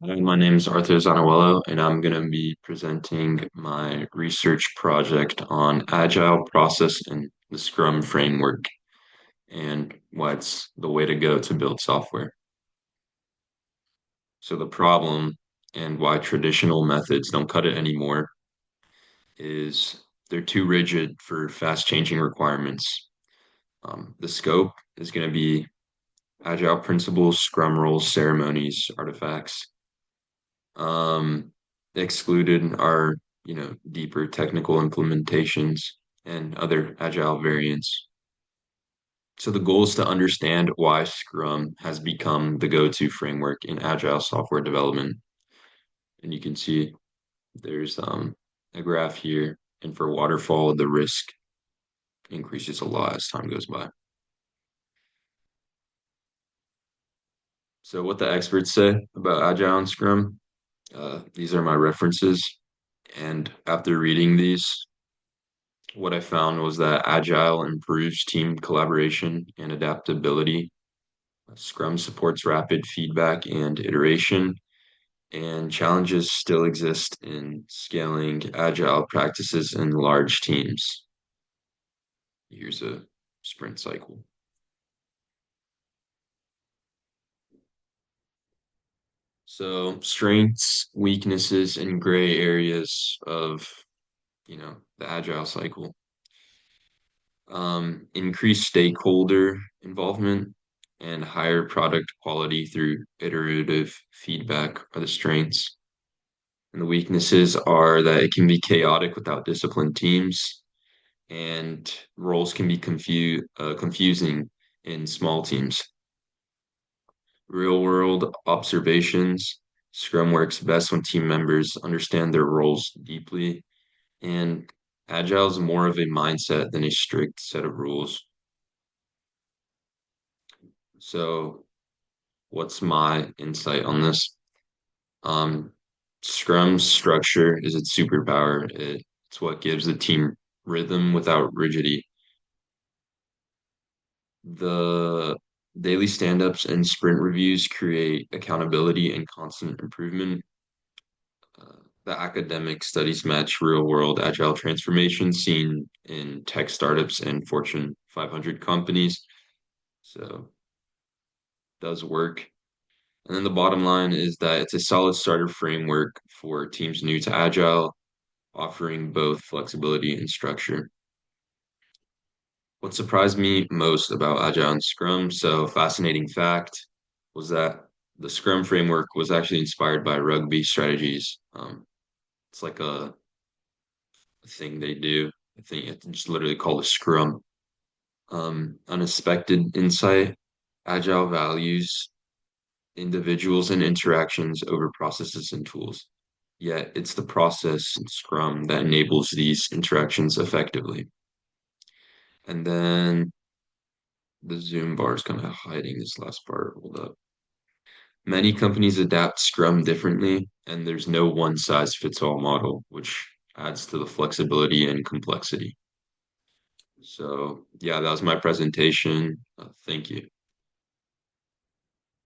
Hi, my name is Arthur Zanuello, and I'm going to be presenting my research project on Agile process and the Scrum framework and why it's the way to go to build software. So the problem and why traditional methods don't cut it anymore is they're too rigid for fast-changing requirements. The scope is going to be Agile principles, Scrum rules, ceremonies, artifacts. Um, Excluded are, deeper technical implementations and other agile variants. So the goal is to understand why Scrum has become the go-to framework in agile software development. And you can see there's a graph here, and for waterfall, the risk increases a lot as time goes by. So what the experts say about agile and Scrum, these are my references. And after reading these, what I found was that Agile improves team collaboration and adaptability. Scrum supports rapid feedback and iteration, and challenges still exist in scaling Agile practices in large teams. Here's a sprint cycle. So, strengths, weaknesses, and gray areas of, the Agile cycle. Increased stakeholder involvement and higher product quality through iterative feedback are the strengths. And the weaknesses are that it can be chaotic without disciplined teams, and roles can be confusing in small teams. Real world observations. Scrum works best when team members understand their roles deeply, and Agile is more of a mindset than a strict set of rules. So, what's my insight on this? Um, Scrum's structure is its superpower. It's what gives the team rhythm without rigidity. The daily stand-ups and sprint reviews create accountability and constant improvement. Uh, the academic studies match real-world agile transformation seen in tech startups and Fortune 500 companies. So, it does work. And then the bottom line is that it's a solid starter framework for teams new to Agile, offering both flexibility and structure. What surprised me most about Agile and Scrum, so fascinating fact, was that the Scrum framework was actually inspired by rugby strategies. It's like a thing they do. I think it's just literally called a Scrum. Unexpected insight, Agile values individuals and interactions over processes and tools. Yet it's the process in Scrum that enables these interactions effectively. And then the Zoom bar is kind of hiding this last part. Hold up. Many companies adapt Scrum differently, and there's no one size fits all model, which adds to the flexibility and complexity. So, yeah, that was my presentation. Thank you.